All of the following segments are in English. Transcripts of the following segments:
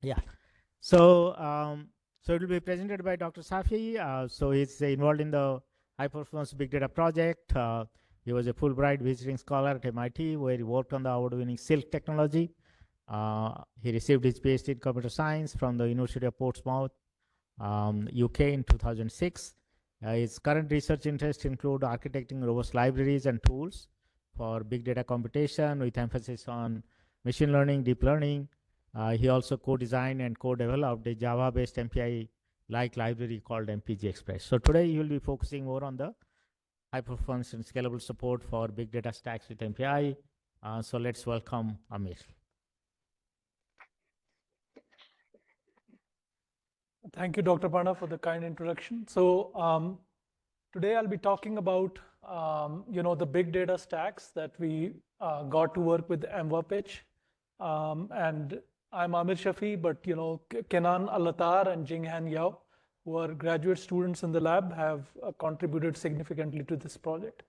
Yeah. So, so it will be presented by Dr. Shafi. So he's involved in the high performance big data project. He was a Fulbright visiting scholar at MIT, where he worked on the award-winning Silk technology. He received his PhD in computer science from the University of Portsmouth, UK in 2006. His current research interests include architecting robust libraries and tools for big data computation with emphasis on machine learning, deep learning. He also co-designed and co-developed a Java-based MPI-like library called MPG Express. So today he will be focusing more on the high performance and scalable support for big data stacks with MPI. So let's welcome Aamir. Thank you, Dr. Panda, for the kind introduction. So today I'll be talking about the big data stacks that we got to work with MWAPitch. And I'm Aamir Shafi, but Kenan Alatar and Jinghan Yao, who are graduate students in the lab, have contributed significantly to this project.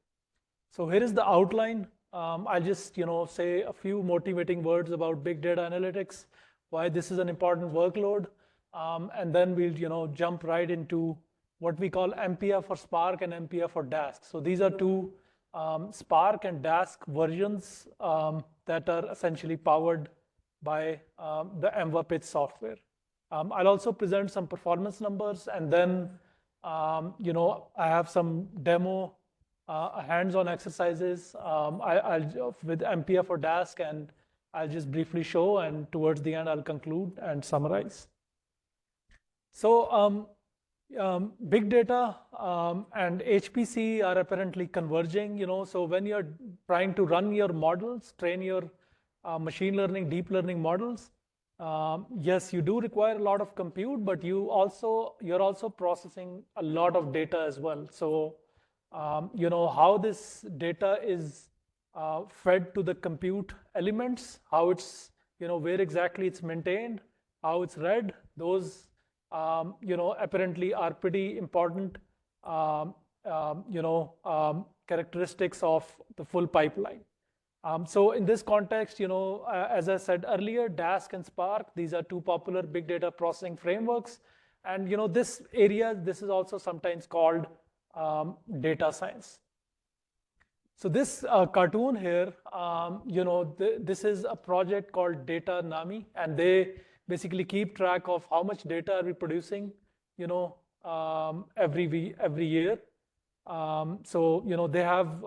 So here is the outline. I'll just say a few motivating words about big data analytics, why this is an important workload, and then we'll jump right into what we call MPI for Spark and MPI for Dask. So these are two Spark and Dask versions that are essentially powered by the MWAPitch software. I'll also present some performance numbers, and then I have some demo hands-on exercises I'll with MPI for Dask, and I'll just briefly show, and towards the end I'll conclude and summarize. So big data and HPC are apparently converging. So when you're trying to run your models, train your machine learning, deep learning models, yes, you do require a lot of compute, but you're also processing a lot of data as well. So how this data is fed to the compute elements, how it's where exactly it's maintained, how it's read, those apparently are pretty important characteristics of the full pipeline. So in this context, as I said earlier, Dask and Spark, these are two popular big data processing frameworks. And this is also sometimes called data science. So this cartoon here, this is a project called Data Nami, and they basically keep track of how much data are we producing, every year. So they have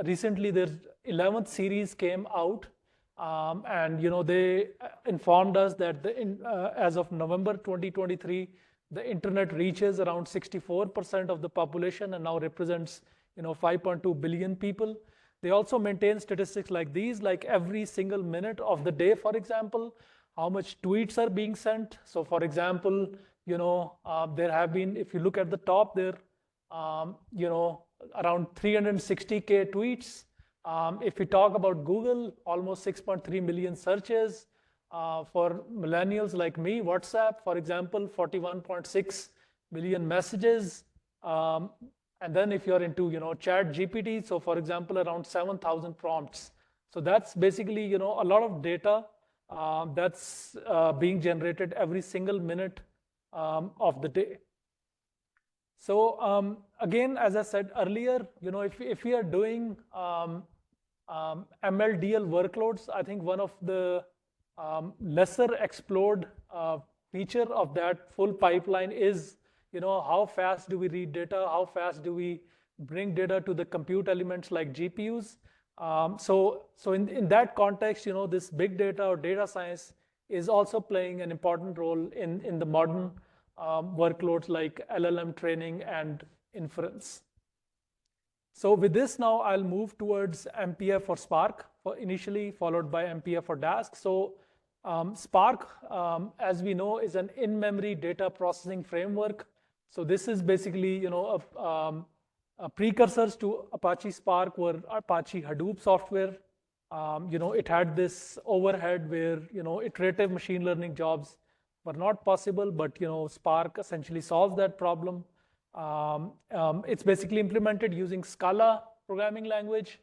recently their 11th series came out, and they informed us that as of November 2023, the internet reaches around 64% of the population and now represents 5.2 billion people. They also maintain statistics like these, like every single minute of the day, for example, how much tweets are being sent. So for example, there have been, if you look at the top there, around 360K tweets. If we talk about Google, almost 6.3 million searches. For millennials like me, WhatsApp, for example, 41.6 million messages. And then if you're into Chat GPT, so for example, around 7,000 prompts. So that's basically a lot of data that's being generated every single minute of the day. So again, as I said earlier, if we are doing MLDL workloads, I think one of the lesser explored feature of that full pipeline is how fast do we read data, how fast do we bring data to the compute elements like GPUs. So in that context, this big data or data science is also playing an important role in the modern workloads like LLM training and inference. So with this now, I'll move towards MPI for Spark, initially followed by MPI for Dask. So Spark, as we know, is an in-memory data processing framework. So this is basically precursors to Apache Spark were Apache Hadoop software. It had this overhead where iterative machine learning jobs were not possible, but Spark essentially solves that problem. It's basically implemented using Scala programming language.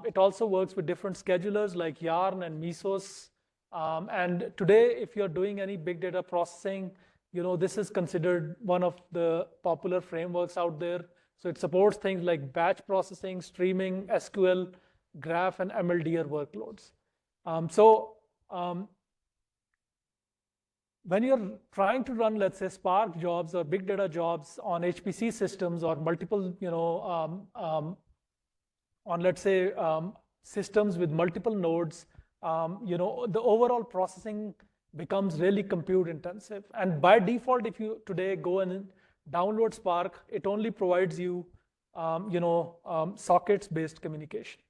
It also works with different schedulers like Yarn and Mesos. And today, if you're doing any big data processing, this is considered one of the popular frameworks out there. So it supports things like batch processing, streaming, SQL, graph, and MLDR workloads. When you're trying to run, let's say, Spark jobs or big data jobs on HPC systems or multiple, on, let's say, systems with multiple nodes, the overall processing becomes really compute intensive. And by default, if you today go and download Spark, it only provides you, sockets-based communication.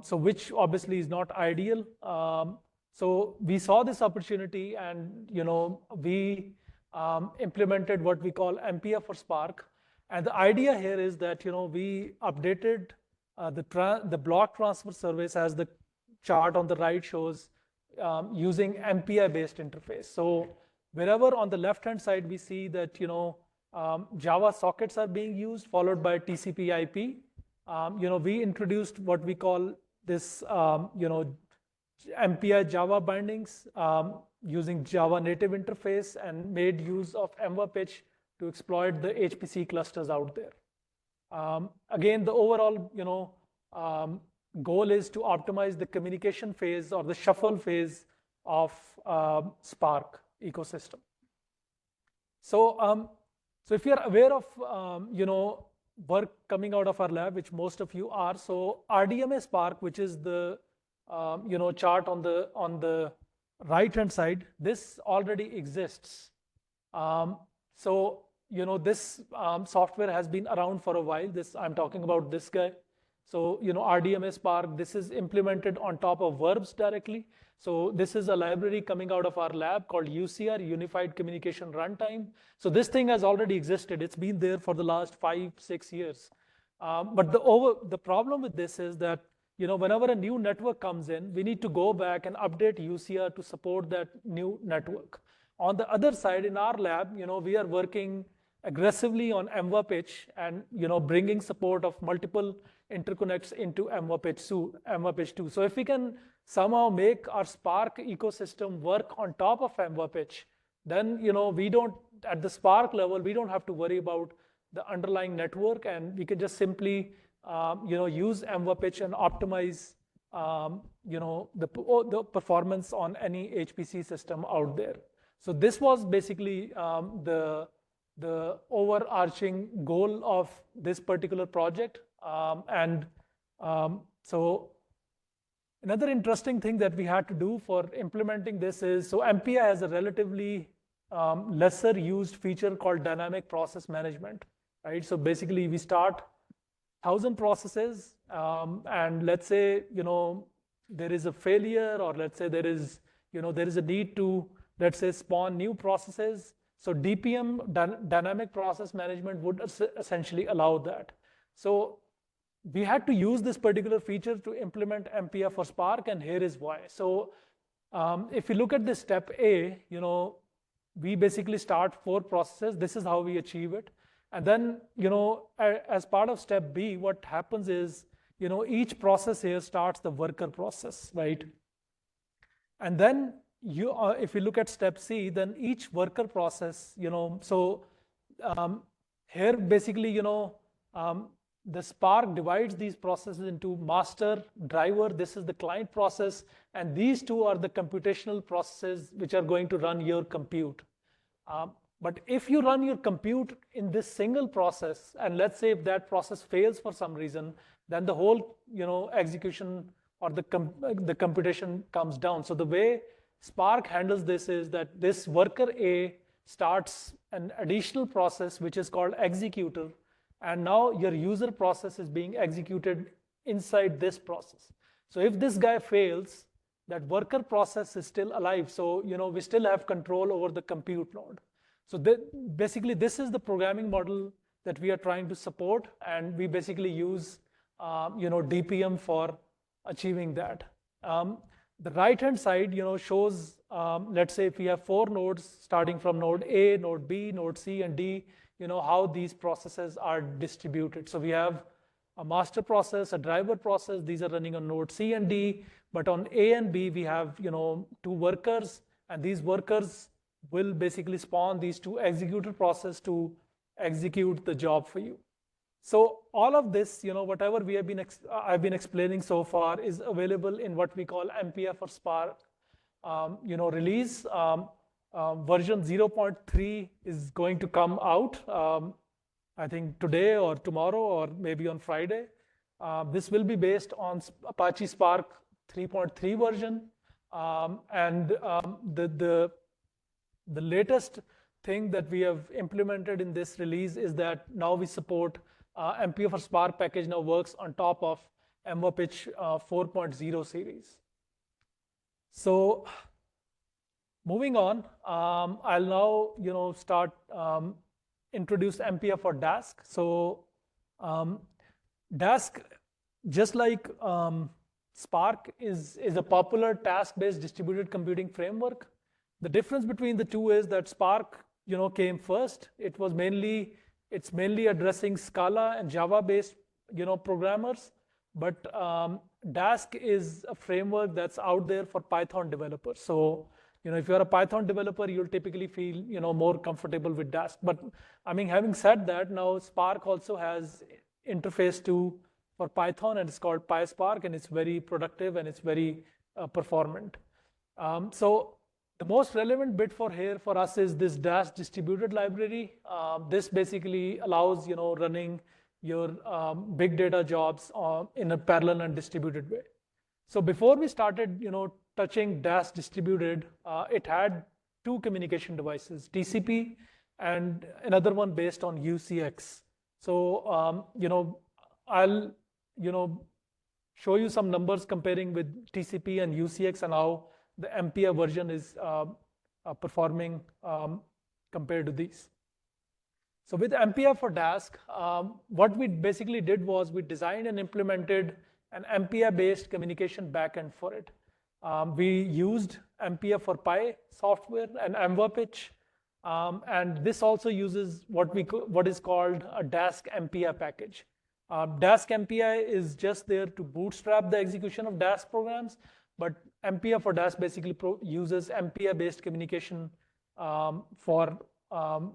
So which obviously is not ideal. So we saw this opportunity, and we implemented what we call MPI for Spark. And the idea here is that we updated the block transfer service, as the chart on the right shows, using MPI-based interface. So wherever on the left-hand side we see that Java sockets are being used, followed by TCP/IP, we introduced what we call this MPI Java bindings using Java native interface, and made use of MWPitch to exploit the HPC clusters out there. Again, the overall goal is to optimize the communication phase or the shuffle phase of Spark ecosystem. So if you're aware of work coming out of our lab, which most of you are, so RDMA Spark, which is the chart on the right-hand side, this already exists. This software has been around for a while. I'm talking about this guy. So RDMA Spark, this is implemented on top of verbs directly. So this is a library coming out of our lab called UCR, Unified Communication Runtime. So this thing has already existed. It's been there for the last 5-6 years. But the problem with this is that whenever a new network comes in, we need to go back and update UCR to support that new network. On the other side, in our lab, we are working aggressively on MWPitch and bringing support of multiple interconnects into MWPitch 2. So if we can somehow make our Spark ecosystem work on top of MWPitch, then we don't, at the Spark level, we don't have to worry about the underlying network, and we can just simply use MWPitch and optimize the performance on any HPC system out there. So this was basically the overarching goal of this particular project. So another interesting thing that we had to do for implementing this is, so MPI has a relatively lesser used feature called dynamic process management, right? So basically we start 1,000 processes, and let's say there is a failure, or let's say there is a need to, let's say, spawn new processes. So DPM, dynamic process management, would essentially allow that. So we had to use this particular feature to implement MPI for Spark, and here is why. So if you look at this step A, we basically start 4 processes. This is how we achieve it. And then, as part of step B, what happens is, each process here starts the worker process, right? And then if you look at step C, then each worker process, here basically, the Spark divides these processes into master, driver. This is the client process, and these two are the computational processes which are going to run your compute. But if you run your compute in this single process, and let's say if that process fails for some reason, then the whole execution or the computation comes down. So the way Spark handles this is that this worker A starts an additional process which is called executor, and now your user process is being executed inside this process. So if this guy fails, that worker process is still alive. So we still have control over the compute node. So basically, this is the programming model that we are trying to support, and we basically use DPM for achieving that. The right-hand side shows, let's say if we have 4 nodes starting from node A, node B, node C, and D, how these processes are distributed. So we have a master process, a driver process. These are running on node C and D. But on A and B, we have, two workers, and these workers will basically spawn these two executor process to execute the job for you. So all of this, whatever we have been I've been explaining so far is available in what we call MPI for Spark, release. Version 0.3 is going to come out, I think today or tomorrow or maybe on Friday. This will be based on Apache Spark 3.3 version, and the latest thing that we have implemented in this release is that now we support MPI for Spark package now works on top of MVPitch 4.0 series. So moving on, I'll now start introduce MPI for Dask. So Dask, just like Spark, is a popular task-based distributed computing framework. The difference between the two is that Spark came first. It's mainly addressing Scala and Java-based programmers, but Dask is a framework that's out there for Python developers. So if you're a Python developer, you'll typically feel more comfortable with Dask. But I mean, having said that, now Spark also has interface for Python, and it's called PySpark, and it's very productive and it's very performant. So the most relevant bit for us is this Dask distributed library. This basically allows running your big data jobs in a parallel and distributed way. So before we started touching Dask distributed, it had two communication devices, TCP and another one based on UCX. So I'll show you some numbers comparing with TCP and UCX and how the MPI version is performing compared to these. So with MPI for Dask, what we basically did was we designed and implemented an MPI-based communication backend for it. We used MPI for Pi software and MVPitch, and this also uses what is called a Dask MPI package. Dask MPI is just there to bootstrap the execution of Dask programs, but MPI for Dask basically uses MPI-based communication for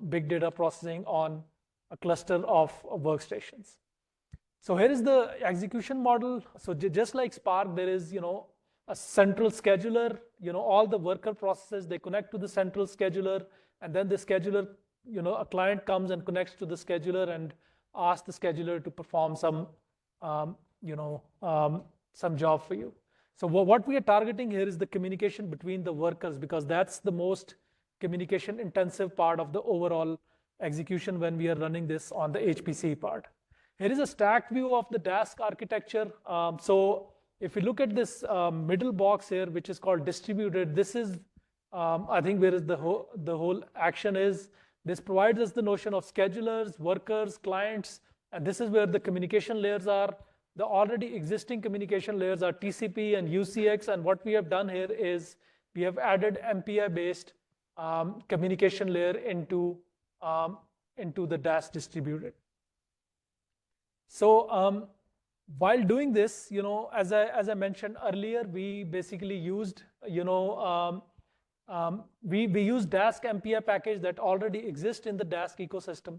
big data processing on a cluster of workstations. So here is the execution model. So just like Spark, there is a central scheduler. All the worker processes, they connect to the central scheduler, and then the scheduler, a client comes and connects to the scheduler and asks the scheduler to perform some job for you. So what we are targeting here is the communication between the workers, because that's the most communication intensive part of the overall execution when we are running this on the HPC part. Here is a stack view of the Dask architecture. So if you look at this middle box here, which is called distributed, this is, I think, where is the whole action is. This provides us the notion of schedulers, workers, clients, and this is where the communication layers are. The already existing communication layers are TCP and UCX, and what we have done here is we have added MPI-based communication layer into the Dask distributed. So while doing this, as I mentioned earlier, we basically used we used Dask MPI package that already exists in the Dask ecosystem.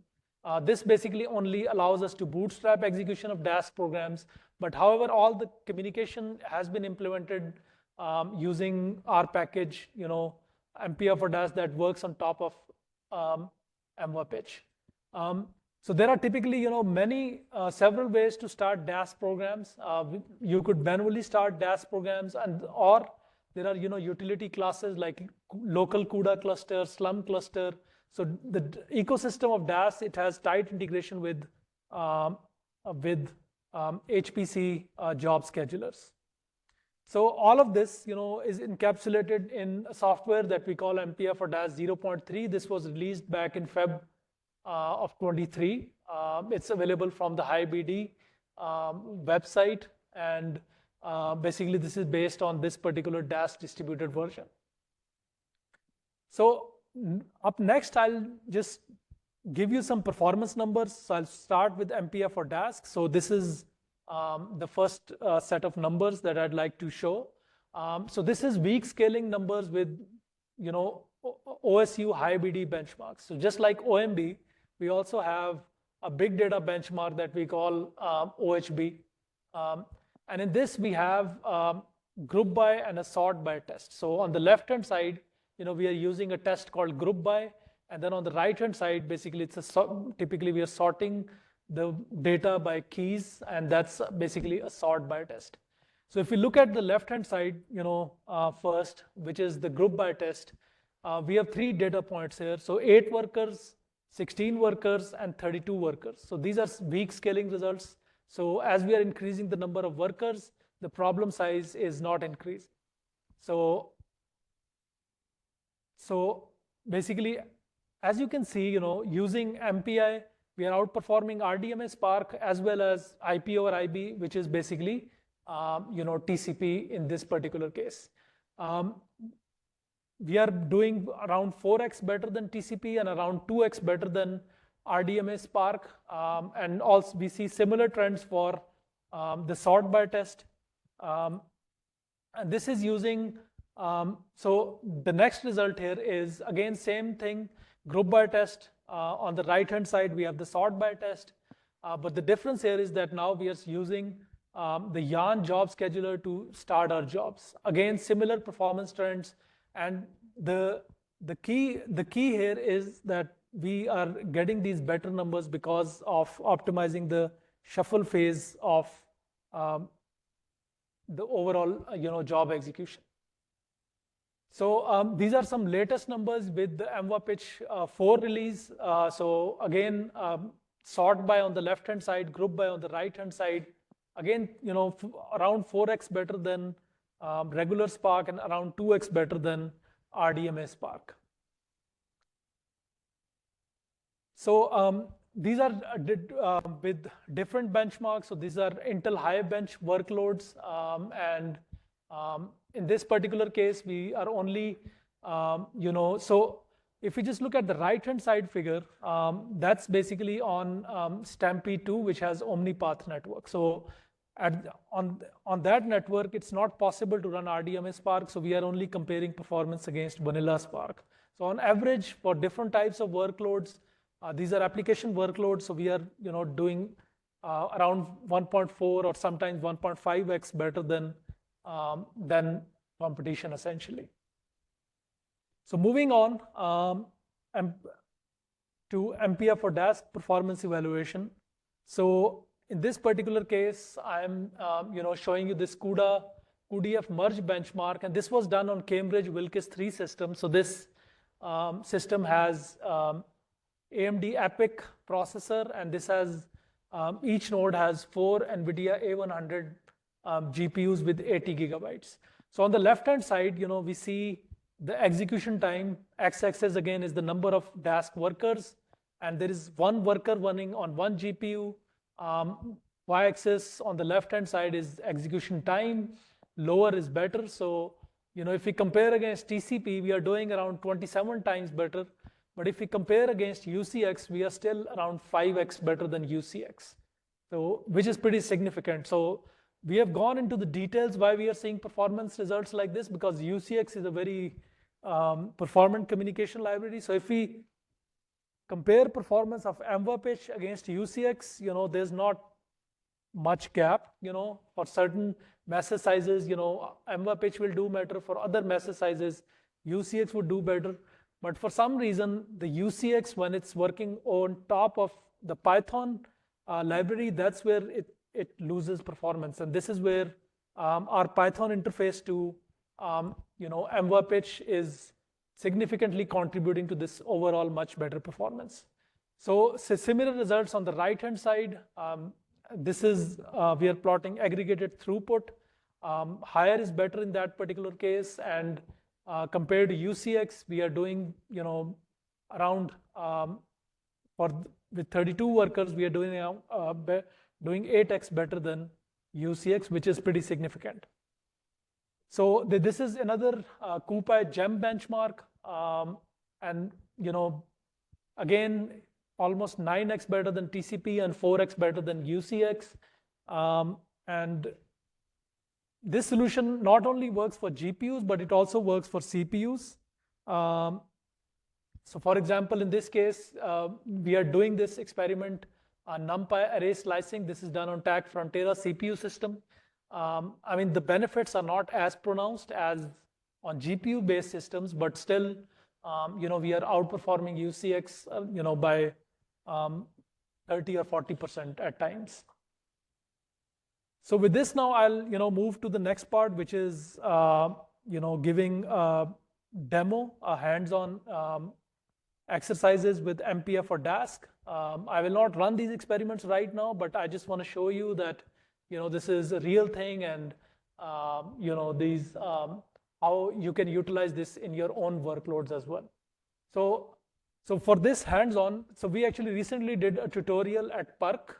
This basically only allows us to bootstrap execution of Dask programs, but however, all the communication has been implemented using our package, MPI for Dask, that works on top of MVPitch. So there are typically, several ways to start Dask programs. You could manually start Dask programs, or there are, utility classes like local CUDA cluster, Slum cluster. So the ecosystem of Dask, it has tight integration with HPC job schedulers. So all of this, is encapsulated in a software that we call MPI for Dask 0.3. This was released back in Feb of 23. It's available from the HiBD website, and basically this is based on this particular Dask distributed version. So up next, I'll just give you some performance numbers. So I'll start with MPI for Dask. So this is the first set of numbers that I'd like to show. So this is weak scaling numbers with, OSU high BD benchmarks. So just like OMB, we also have a big data benchmark that we call OHB. And in this, we have group by and a sort by test. So on the left-hand side, we are using a test called group by. And then on the right-hand side, basically, typically we are sorting the data by keys, and that's basically a sort by test. So if we look at the left-hand side, first, which is the group by test, we have 3 data points here. So 8 workers, 16 workers, and 32 workers. So these are weak scaling results. So as we are increasing the number of workers, the problem size is not increasing. So basically, as you can see, using MPI, we are outperforming RDMA Spark as well as IP over IB, which is basically TCP in this particular case. We are doing around 4x better than TCP and around 2x better than RDMA Spark. And also we see similar trends for the sort by test. And this is using, so the next result here is, again, same thing, group by test. On the right-hand side, we have the sort by test. But the difference here is that now we are using the Yarn job scheduler to start our jobs. Again, similar performance trends. And the key here is that we are getting these better numbers because of optimizing the shuffle phase of the overall job execution. So these are some latest numbers with the MWAPitch 4 release. So again, sort by on the left-hand side, group by on the right-hand side. Again, around 4x better than regular Spark and around 2x better than RDMA Spark. So these are with different benchmarks. So these are Intel High Bench workloads. And in this particular case, we are only, so if you just look at the right-hand side figure, that's basically on Stampede 2, which has OmniPath network. So on that network, it's not possible to run RDMA Spark, so we are only comparing performance against vanilla Spark. So on average, for different types of workloads, these are application workloads, so we are doing around 1.4 or sometimes 1.5x better than competition, essentially. So moving on to MPI for DAS performance evaluation. So in this particular case, I'm showing you this CUDA UDF merge benchmark, and this was done on Cambridge Wilkes 3 system. So this system has AMD EPYC processor, and this has each node has 4 NVIDIA A100 GPUs with 80 gigabytes. So on the left-hand side, we see the execution time. X-axis again is the number of Dask workers, and there is one worker running on one GPU. Y-axis on the left-hand side is execution time. Lower is better. So, if we compare against TCP, we are doing around 27 times better. But if we compare against UCX, we are still around 5x better than UCX. So, which is pretty significant. So, we have gone into the details why we are seeing performance results like this, because UCX is a very performant communication library. So if we compare performance of MWAPitch against UCX, there's not much gap. For certain message sizes, MWAPitch will do better. For other message sizes, UCX would do better. But for some reason, the UCX, when it's working on top of the Python library, that's where it loses performance. And this is where our Python interface to MWAPitch is significantly contributing to this overall much better performance. So similar results on the right-hand side. This is, we are plotting aggregated throughput. Higher is better in that particular case. And compared to UCX, we are doing, around, with 32 workers, we are doing 8x better than UCX, which is pretty significant. So this is another CUPA GEM benchmark. And, again, almost 9x better than TCP and 4x better than UCX. And This solution not only works for GPUs, but it also works for CPUs. So for example, in this case, we are doing this experiment on NumPy array slicing. This is done on TAC Frontera CPU system. I mean, the benefits are not as pronounced as on GPU-based systems, but still, we are outperforming UCX, by 30 or 40% at times. So with this now, I'll move to the next part, which is giving a demo, a hands-on exercises with MPI for Dask. I will not run these experiments right now, but I just want to show you that this is a real thing, and these how you can utilize this in your own workloads as well. So for this hands-on, so we actually recently did a tutorial at PERC,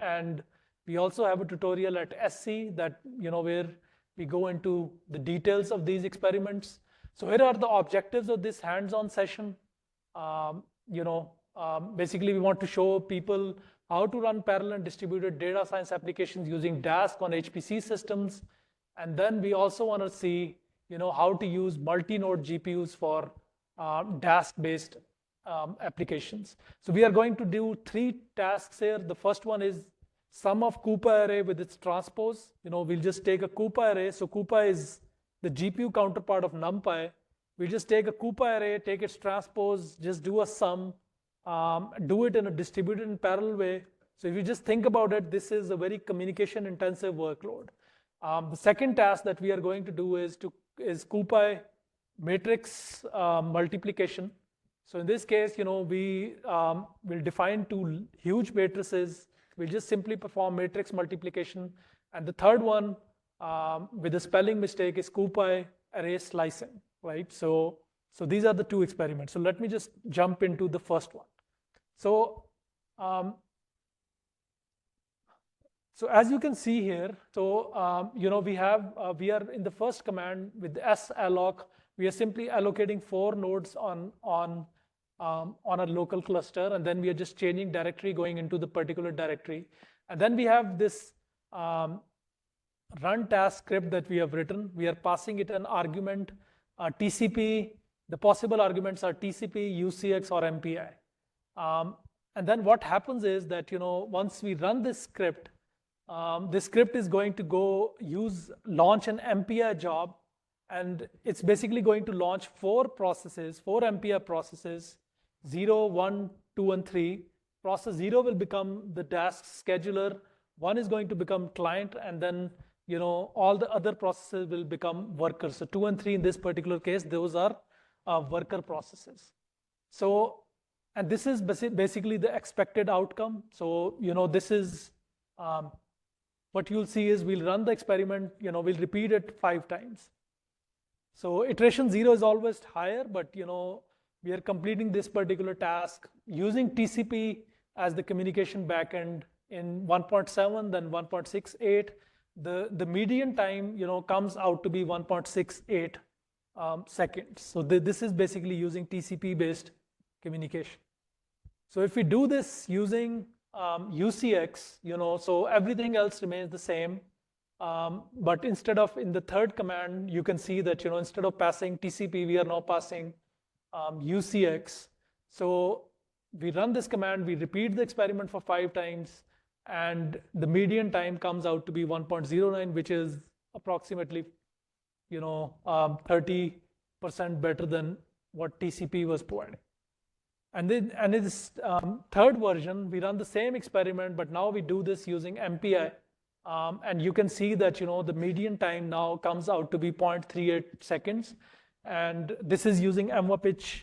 and we also have a tutorial at SC that where we go into the details of these experiments. So here are the objectives of this hands-on session. Basically, we want to show people how to run parallel and distributed data science applications using Dask on HPC systems. And then we also want to see, how to use multi-node GPUs for Dask-based applications. So we are going to do 3 tasks here. The first one is sum of Coupa array with its transpose. We'll just take a Coupa array. So Coupa is the GPU counterpart of NumPy. We just take a Coupa array, take its transpose, just do a sum, do it in a distributed and parallel way. So if you just think about it, this is a very communication-intensive workload. The second task that we are going to do is Coupa matrix multiplication. So in this case, we will define 2 huge matrices. We'll just simply perform matrix multiplication. And the third one, with a spelling mistake, is Coupa array slicing. Right, so these are the 2 experiments. So let me just jump into the first one. So as you can see here, so we are in the first command with salloc. We are simply allocating 4 nodes on a local cluster, and then we are just changing directory, going into the particular directory. And then we have this run task script that we have written. We are passing it an argument. TCP, the possible arguments are TCP, UCX, or MPI. And then what happens is that once we run this script is going to go launch an MPI job, and it's basically going to launch 4 MPI processes, 0, 1, 2, and 3. Process 0 will become the Dask scheduler, 1 is going to become client, and then all the other processes will become workers. So 2 and 3 in this particular case, those are worker processes. So, and this is basically the expected outcome. So, this is what you'll see is we'll run the experiment, we'll repeat it 5 times. So iteration 0 is always higher, but we are completing this particular task using TCP as the communication backend in 1.7, then 1.68. The median time comes out to be 1.68 seconds. So this is basically using TCP based communication. So if we do this using UCX, so everything else remains the same, but instead of in the third command, you can see that instead of passing TCP, we are now passing UCX. So we run this command, we repeat the experiment for 5 times, and the median time comes out to be 1.09, which is approximately 30% better than what TCP was providing. And in this third version, we run the same experiment, but now we do this using MPI. And you can see that the median time now comes out to be 0.38 seconds. And this is using MWPitch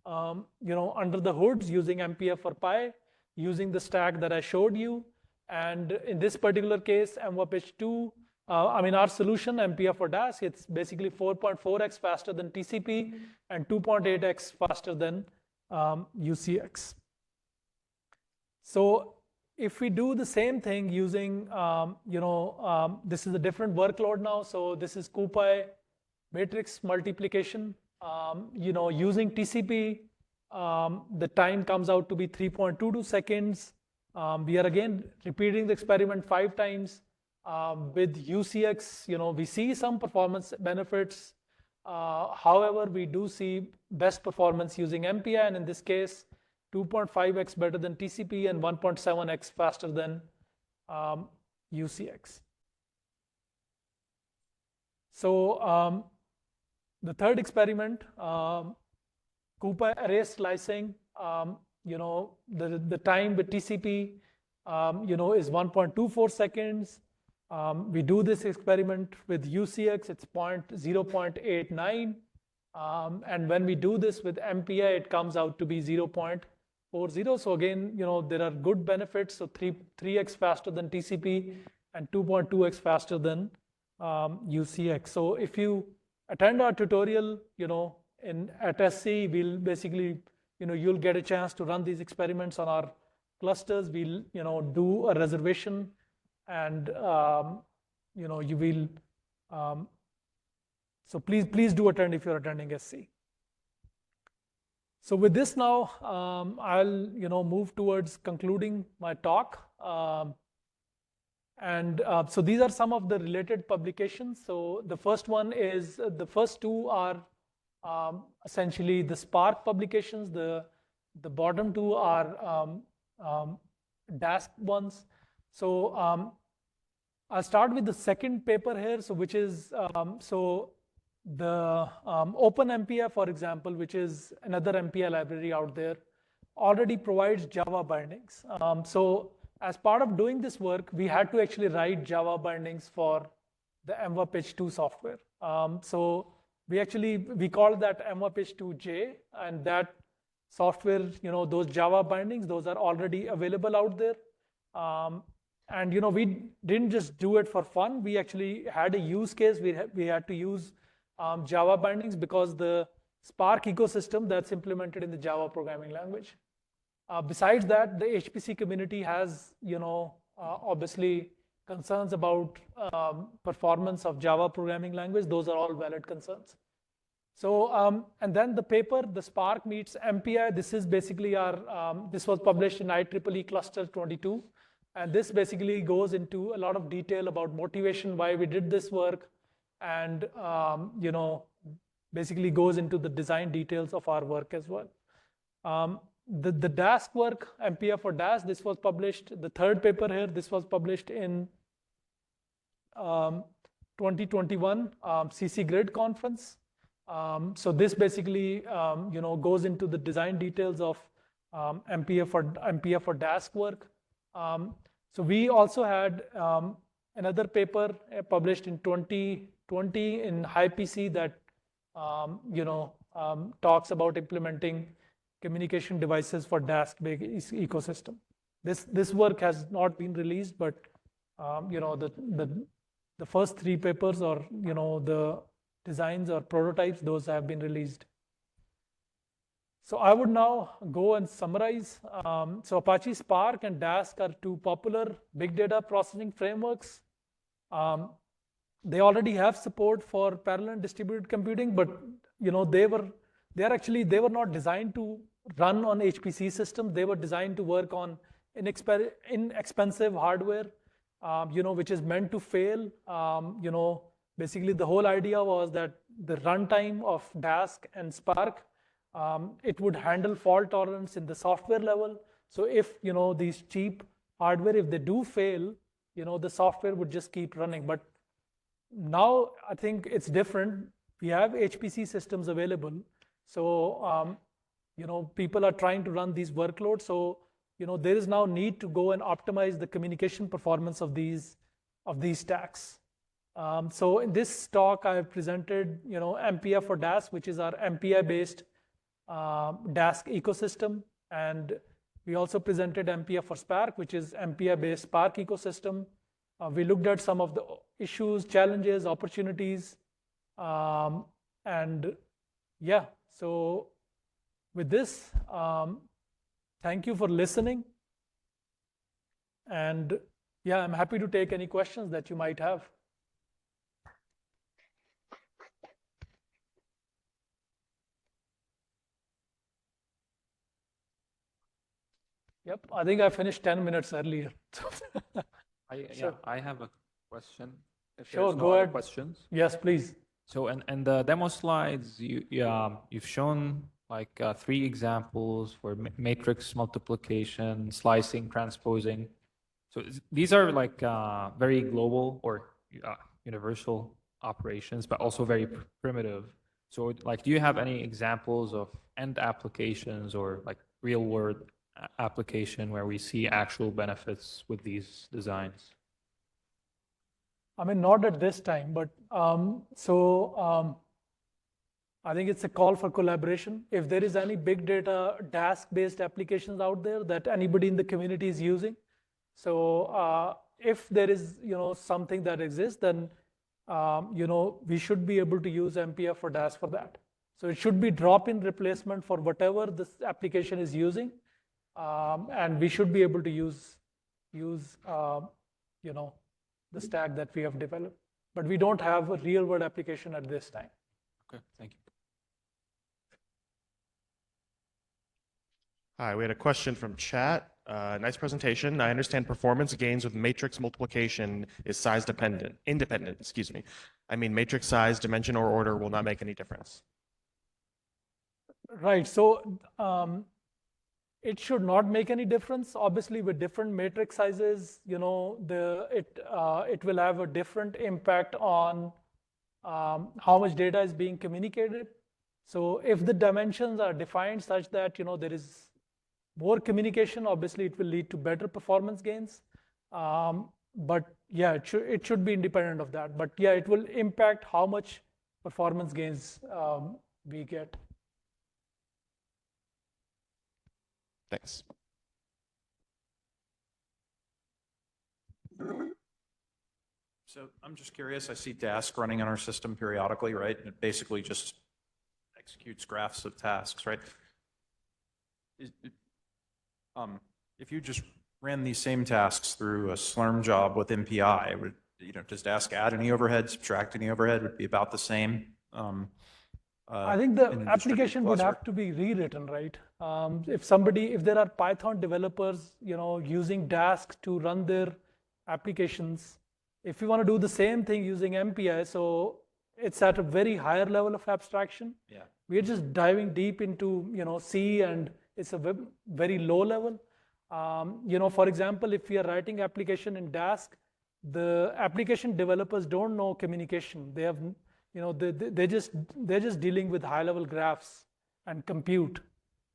under the hoods, using MPI for Pi, using the stack that I showed you. And in this particular case, MWPitch 2, our solution, MPI for Dask, it's basically 4.4x faster than TCP and 2.8x faster than UCX. So if we do the same thing using, this is a different workload now. So this is Coupa matrix multiplication. Using TCP, the time comes out to be 3.22 seconds. We are again repeating the experiment 5 times. With UCX, we see some performance benefits. However, we do see best performance using MPI, and in this case, 2.5x better than TCP and 1.7x faster than UCX. So the third experiment, Coupa array slicing, the time with TCP, is 1.24 seconds. We do this experiment with UCX, it's 0.89. And when we do this with MPI, it comes out to be 0.40. So again, there are good benefits. So 3x faster than TCP and 2.2x faster than UCX. So if you attend our tutorial, at SC, we'll basically, you'll get a chance to run these experiments on our clusters. We'll, do a reservation, and you will. So please do attend if you're attending SC. So with this now, I'll move towards concluding my talk. So these are some of the related publications. So the first one is, the first two are essentially the Spark publications. The bottom two are Dask ones. So I'll start with the second paper here. So which is the OpenMPI, for example, which is another MPI library out there, already provides Java bindings. So as part of doing this work, we had to actually write Java bindings for the MWAPitch2 software. So we call that MWAPitch2J, and that software, those Java bindings, those are already available out there. And we didn't just do it for fun. We actually had a use case. We had to use Java bindings because the Spark ecosystem that's implemented in the Java programming language. Besides that, the HPC community has, obviously concerns about performance of Java programming language. Those are all valid concerns. So, and then the paper, the Spark meets MPI. This is basically this was published in IEEE Cluster 22. And this basically goes into a lot of detail about motivation, why we did this work, and basically goes into the design details of our work as well. The Dask work, MPI for Dask, this was published, the third paper here, this was published in 2021 CC Grid conference. So this basically goes into the design details of MPI for Dask work. So we also had another paper published in 2020 in HiPC that talks about implementing communication devices for Dask-based ecosystem. This work has not been released, but the first three papers, or the designs or prototypes, those have been released. So I would now go and summarize. So Apache Spark and Dask are two popular big data processing frameworks. They already have support for parallel and distributed computing, but they were not designed to run on HPC systems. They were designed to work on inexpensive hardware, which is meant to fail. Basically the whole idea was that the runtime of Dask and Spark, it would handle fault tolerance in the software level. So if these cheap hardware, if they do fail, the software would just keep running. But now I think it's different. We have HPC systems available. So people are trying to run these workloads. So there is now need to go and optimize the communication performance of these stacks. So in this talk, I have presented MPI for Dask, which is our MPI-based Dask ecosystem, and we also presented MPI for Spark, which is MPI-based Spark ecosystem. We looked at some of the issues, challenges, opportunities, and yeah. So with this, thank you for listening, and yeah, I'm happy to take any questions that you might have. Yep, I think I finished 10 minutes earlier. Sure. I have a question. If Sure, there's no go other ahead. questions. Yes, please. So in the demo slides, you've shown like 3 examples for matrix multiplication, slicing, transposing. So these are like very global or universal operations, but also very primitive. So like, do you have any examples of end applications or like real world application where we see actual benefits with these designs? I mean, not at this time, but I think it's a call for collaboration. If there is any big data Dask-based applications out there that anybody in the community is using, so if there is something that exists, then we should be able to use MPI for Dask for that. So it should be drop-in replacement for whatever this application is using, and we should be able to use the stack that we have developed. But we don't have a real-world application at this time. Okay, thank you. Hi, we had a question from chat. Nice presentation. I understand performance gains with matrix multiplication is size independent, excuse me. I mean, matrix size, dimension, or order will not make any difference. Right, so it should not make any difference. Obviously, with different matrix sizes, it will have a different impact on how much data is being communicated. So if the dimensions are defined such that there is more communication, obviously it will lead to better performance gains. But yeah, it should be independent of that. But yeah, it will impact how much performance gains we get. Thanks. So I'm just curious, I see Dask running on our system periodically, right? And it basically just executes graphs of tasks, right? If you just ran these same tasks through a Slurm job with MPI, does Dask add any overhead, subtract any overhead? Would it be about the same? I think the application would have to be rewritten, right? If there are Python developers, using Dask to run their applications, if you want to do the same thing using MPI, so it's at a very higher level of abstraction. Yeah. We're just diving deep into C, and it's a very low level. For example, if we are writing application in Dask, the application developers don't know communication. They have they're just dealing with high level graphs and compute.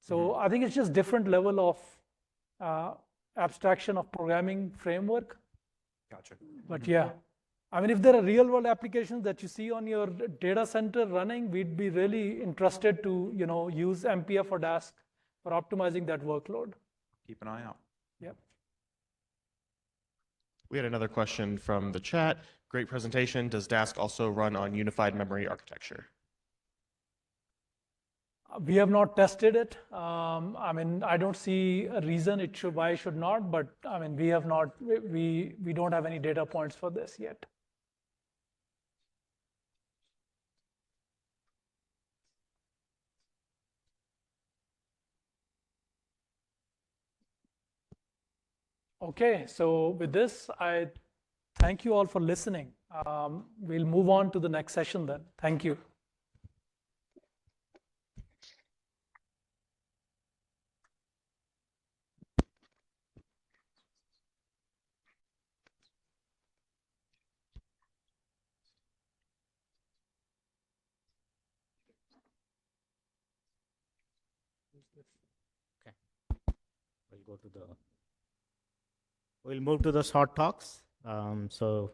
So I think it's just different level of abstraction of programming framework. Gotcha. But yeah, I mean, if there are real world applications that you see on your data center running, we'd be really interested to use MPI for Dask for optimizing that workload. Keep an eye out. Yep. We had another question from the chat. Great presentation. Does Dask also run on unified memory architecture? We have not tested it. I mean, I don't see a reason why it should not, but I mean, we don't have any data points for this yet. Okay, so with this, I thank you all for listening. We'll move on to the next session then. Thank you. Okay. We'll move to the short talks. So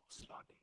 Slowly.